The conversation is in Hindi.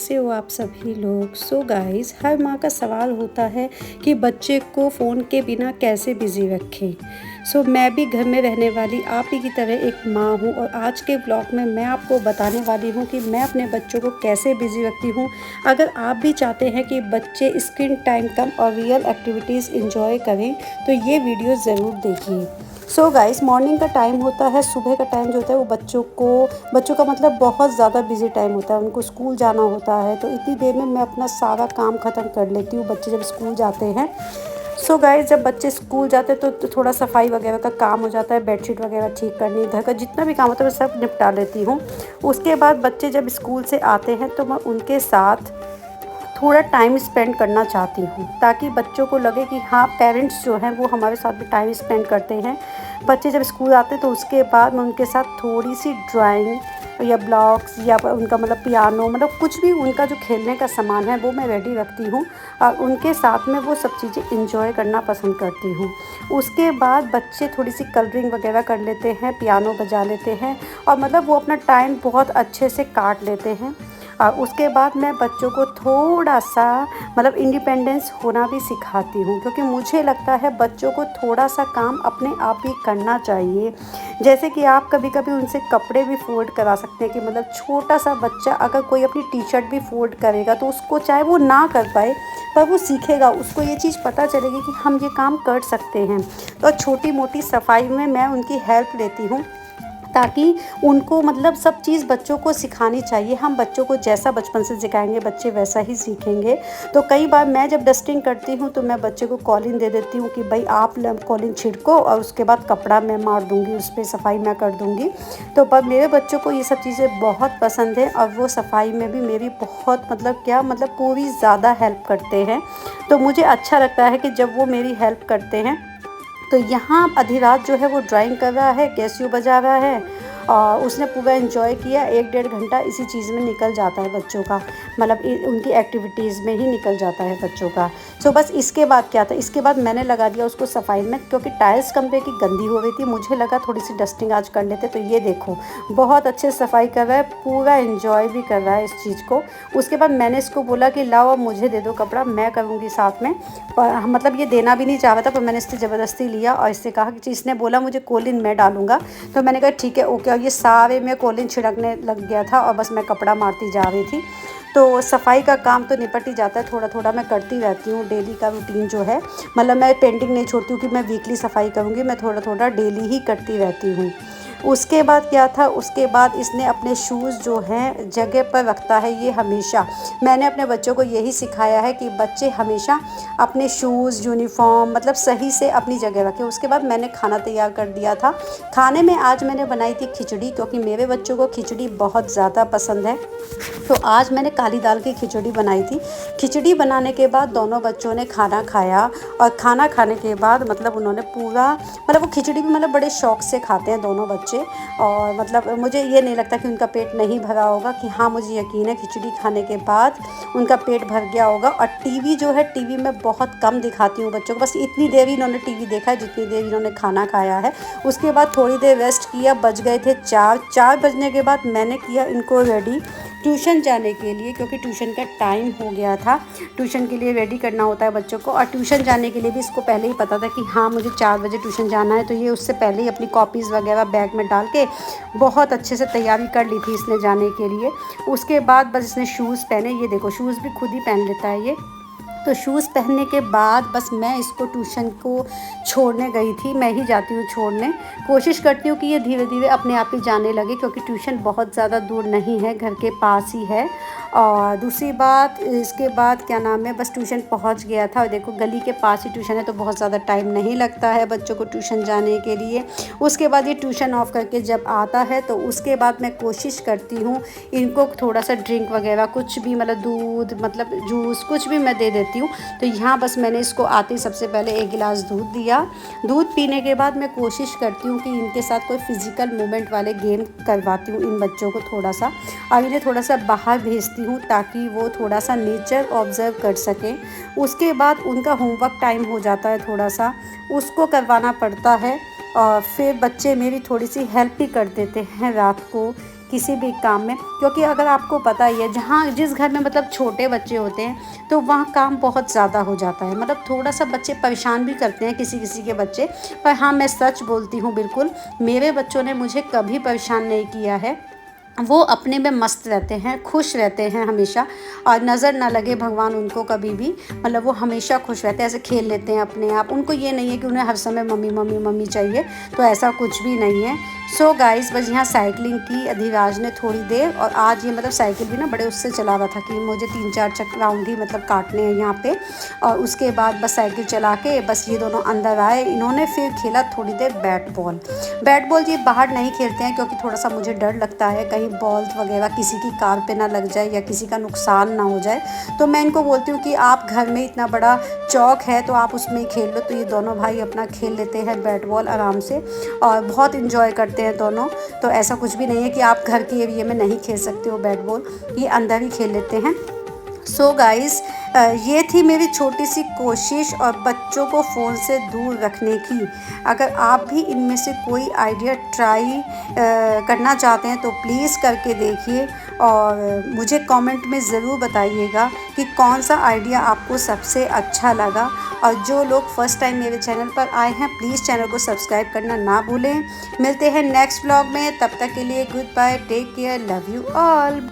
कैसे हो आप सभी लोग। सो गाइस, हर माँ का सवाल होता है कि बच्चे को फ़ोन के बिना कैसे बिज़ी रखें। सो मैं भी घर में रहने वाली आप ही की तरह एक माँ हूँ और आज के ब्लॉग में मैं आपको बताने वाली हूँ कि मैं अपने बच्चों को कैसे बिज़ी रखती हूँ। अगर आप भी चाहते हैं कि बच्चे स्क्रीन टाइम कम और रियल एक्टिविटीज़ इंजॉय करें तो ये वीडियो ज़रूर देखिए। सो गाइस, मॉर्निंग का टाइम होता है, सुबह का टाइम जो होता है वो बच्चों का मतलब बहुत ज़्यादा बिजी टाइम होता है। उनको स्कूल जाना होता है तो इतनी देर में मैं अपना सारा काम ख़त्म कर लेती हूँ बच्चे जब स्कूल जाते हैं। सो गाइस, जब बच्चे स्कूल जाते हैं तो थोड़ा सफाई वगैरह का काम हो जाता है, बेडशीट वगैरह ठीक करनी, घर का जितना भी काम होता है मैं सब निपटा लेती हूँ। उसके बाद बच्चे जब स्कूल से आते हैं तो मैं उनके साथ थोड़ा टाइम स्पेंड करना चाहती हूँ ताकि बच्चों को लगे कि हाँ, पेरेंट्स जो हैं वो हमारे साथ भी टाइम स्पेंड करते हैं। बच्चे जब स्कूल आते हैं तो उसके बाद मैं उनके साथ थोड़ी सी ड्राइंग या ब्लॉक्स या उनका मतलब पियानो, मतलब कुछ भी उनका जो खेलने का सामान है वो मैं रेडी रखती हूँ और उनके साथ में वो सब चीज़ें इंजॉय करना पसंद करती हूँ। उसके बाद बच्चे थोड़ी सी कलरिंग वगैरह कर लेते हैं, पियानो बजा लेते हैं और मतलब वो अपना टाइम बहुत अच्छे से काट लेते हैं। और उसके बाद मैं बच्चों को थोड़ा सा मतलब इंडिपेंडेंस होना भी सिखाती हूँ, क्योंकि मुझे लगता है बच्चों को थोड़ा सा काम अपने आप ही करना चाहिए। जैसे कि आप कभी कभी उनसे कपड़े भी फोल्ड करा सकते हैं कि मतलब छोटा सा बच्चा अगर कोई अपनी टी शर्ट भी फोल्ड करेगा तो उसको चाहे वो ना कर पाए पर वो सीखेगा, उसको ये चीज़ पता चलेगी कि हम ये काम कर सकते हैं। तो छोटी मोटी सफाई में मैं उनकी हेल्प लेती हूँ ताकि उनको मतलब सब चीज़ बच्चों को सिखानी चाहिए। हम बच्चों को जैसा बचपन से सिखाएंगे बच्चे वैसा ही सीखेंगे। तो कई बार मैं जब डस्टिंग करती हूँ तो मैं बच्चे को कॉलिन दे देती हूँ कि भाई आप कॉलिन छिड़को और उसके बाद कपड़ा मैं मार दूँगी, उस पर सफाई मैं कर दूँगी। तो पर मेरे बच्चों को ये सब चीज़ें बहुत पसंद है और वो सफाई में भी मेरी बहुत मतलब पूरी ज़्यादा हेल्प करते हैं। तो मुझे अच्छा लगता है कि जब वो मेरी हेल्प करते हैं। तो यहाँ आधी रात जो है वो ड्राइंग कर रहा है, कैसियो बजा रहा है और उसने पूरा एंजॉय किया। 1-1.5 घंटा इसी चीज़ में निकल जाता है बच्चों का, मतलब उनकी एक्टिविटीज़ में ही निकल जाता है बच्चों का। सो बस इसके बाद क्या था, इसके बाद मैंने लगा दिया उसको सफाई में, क्योंकि टाइल्स कमरे की गंदी हो रही थी। मुझे लगा थोड़ी सी डस्टिंग आज कर लेते। तो ये देखो बहुत अच्छे सफाई कर रहा है, पूरा एंजॉय भी कर रहा है इस चीज़ को। उसके बाद मैंने इसको बोला कि लाओ अब मुझे दे दो कपड़ा, मैं करूँगी साथ में। पर मतलब ये देना भी नहीं चाह रहा था पर मैंने इससे ज़बरदस्ती लिया और इससे कहा कि इसने बोला मुझे कोलिन मैं डालूंगा। तो मैंने कहा ठीक है ओके। और ये सारे में कोलिन छिड़कने लग गया था और बस मैं कपड़ा मारती जा रही थी। तो सफाई का काम तो निपट ही जाता है, थोड़ा थोड़ा मैं करती रहती हूँ। डेली का रूटीन जो है, मतलब मैं पेंटिंग नहीं छोड़ती हूँ कि मैं वीकली सफाई करूँगी, मैं थोड़ा थोड़ा डेली ही करती रहती हूँ। उसके बाद क्या था, उसके बाद इसने अपने शूज़ जो हैं जगह पर रखता है। ये हमेशा मैंने अपने बच्चों को यही सिखाया है कि बच्चे हमेशा अपने शूज़ यूनिफॉर्म मतलब सही से अपनी जगह रखें। उसके बाद मैंने खाना तैयार कर दिया था। खाने में आज मैंने बनाई थी खिचड़ी, क्योंकि मेरे बच्चों को खिचड़ी बहुत ज़्यादा पसंद है। तो आज मैंने काली दाल की खिचड़ी बनाई थी। खिचड़ी बनाने के बाद दोनों बच्चों ने खाना खाया और खाना खाने के बाद मतलब उन्होंने पूरा मतलब वो खिचड़ी भी मतलब बड़े शौक़ से खाते हैं दोनों बच्चे। और मतलब मुझे ये नहीं लगता कि उनका पेट नहीं भरा होगा, कि हाँ मुझे यकीन है खिचड़ी खाने के बाद उनका पेट भर गया होगा। और टीवी जो है, टीवी में बहुत कम दिखाती हूँ बच्चों को, बस इतनी देर ही इन्होंने टीवी देखा है जितनी देर इन्होंने खाना खाया है। उसके बाद थोड़ी देर रेस्ट किया, बज गए थे 4 बजने के बाद मैंने किया इनको रेडी ट्यूशन जाने के लिए, क्योंकि ट्यूशन का टाइम हो गया था। ट्यूशन के लिए रेडी करना होता है बच्चों को और ट्यूशन जाने के लिए भी इसको पहले ही पता था कि हाँ मुझे 4 बजे ट्यूशन जाना है। तो ये उससे पहले ही अपनी कॉपीज़ वगैरह बैग में डाल के बहुत अच्छे से तैयारी कर ली थी इसने जाने के लिए। उसके बाद बस इसने शूज़ पहने, ये देखो शूज़ भी खुद ही पहन लेता है ये। तो शूज़ पहनने के बाद बस मैं इसको ट्यूशन को छोड़ने गई थी। मैं ही जाती हूँ छोड़ने, कोशिश करती हूँ कि ये धीरे धीरे अपने आप ही जाने लगे, क्योंकि ट्यूशन बहुत ज़्यादा दूर नहीं है, घर के पास ही है। और दूसरी बात, इसके बाद क्या नाम है, बस ट्यूशन पहुँच गया था। और देखो गली के पास ही ट्यूशन है तो बहुत ज़्यादा टाइम नहीं लगता है बच्चों को ट्यूशन जाने के लिए। उसके बाद ये ट्यूशन ऑफ करके जब आता है तो उसके बाद मैं कोशिश करती हूँ इनको थोड़ा सा ड्रिंक वगैरह कुछ भी मतलब दूध मतलब जूस कुछ भी मैं दे देती हूँ। तो यहाँ बस मैंने इसको आते ही सबसे पहले 1 गिलास दूध दिया। दूध पीने के बाद मैं कोशिश करती हूँ कि इनके साथ कोई फिज़िकल मूवमेंट वाले गेम करवाती हूँ इन बच्चों को थोड़ा सा, और इन्हें थोड़ा सा बाहर भेजती हूँ ताकि वो थोड़ा सा नेचर ऑब्ज़र्व कर सकें। उसके बाद उनका होमवर्क टाइम हो जाता है, थोड़ा सा उसको करवाना पड़ता है। और फिर बच्चे मेरी थोड़ी सी हेल्प भी कर देते हैं रात को किसी भी काम में, क्योंकि अगर आपको पता ही है जहाँ जिस घर में मतलब छोटे बच्चे होते हैं तो वहाँ काम बहुत ज़्यादा हो जाता है, मतलब थोड़ा सा बच्चे परेशान भी करते हैं किसी किसी के बच्चे। पर हाँ, मैं सच बोलती हूँ, बिल्कुल मेरे बच्चों ने मुझे कभी परेशान नहीं किया है। वो अपने में मस्त रहते हैं, खुश रहते हैं हमेशा, और नज़र ना लगे भगवान उनको कभी भी, मतलब वो हमेशा खुश रहते हैं, ऐसे खेल लेते हैं अपने आप। उनको ये नहीं है कि उन्हें हर समय मम्मी मम्मी मम्मी चाहिए, तो ऐसा कुछ भी नहीं है। सो गाइस, बस यहाँ साइकिलिंग की अधिराज ने थोड़ी देर, और आज ये मतलब साइकिल भी ना बड़े उससे चला रहा था कि मुझे 3-4 राउंड ही मतलब काटने हैं यहाँ पे। और उसके बाद बस साइकिल चला के बस ये दोनों अंदर आए। इन्होंने फिर खेला थोड़ी देर बैट बॉल। बैट बॉल ये बाहर नहीं खेलते हैं क्योंकि थोड़ा सा मुझे डर लगता है कहीं बॉल वगैरह किसी की कार पे ना लग जाए या किसी का नुकसान ना हो जाए। तो मैं इनको बोलती हूँ कि आप घर में इतना बड़ा चौक है तो आप उसमें ही खेल लो। तो ये दोनों भाई अपना खेल लेते हैं बैट बॉल आराम से, और बहुत इंजॉय करते हैं दोनों। तो ऐसा कुछ भी नहीं है कि आप घर के एरिया में नहीं खेल सकते हो बैट बॉल, ये अंदर ही खेल लेते हैं। सो गाइस, ये थी मेरी छोटी सी कोशिश और बच्चों को फ़ोन से दूर रखने की। अगर आप भी इनमें से कोई आइडिया ट्राई करना चाहते हैं तो प्लीज़ करके देखिए, और मुझे कमेंट में ज़रूर बताइएगा कि कौन सा आइडिया आपको सबसे अच्छा लगा। और जो लोग फर्स्ट टाइम मेरे चैनल पर आए हैं, प्लीज़ चैनल को सब्सक्राइब करना ना भूलें। मिलते हैं नेक्स्ट व्लॉग में, तब तक के लिए good bye, take care, love you all.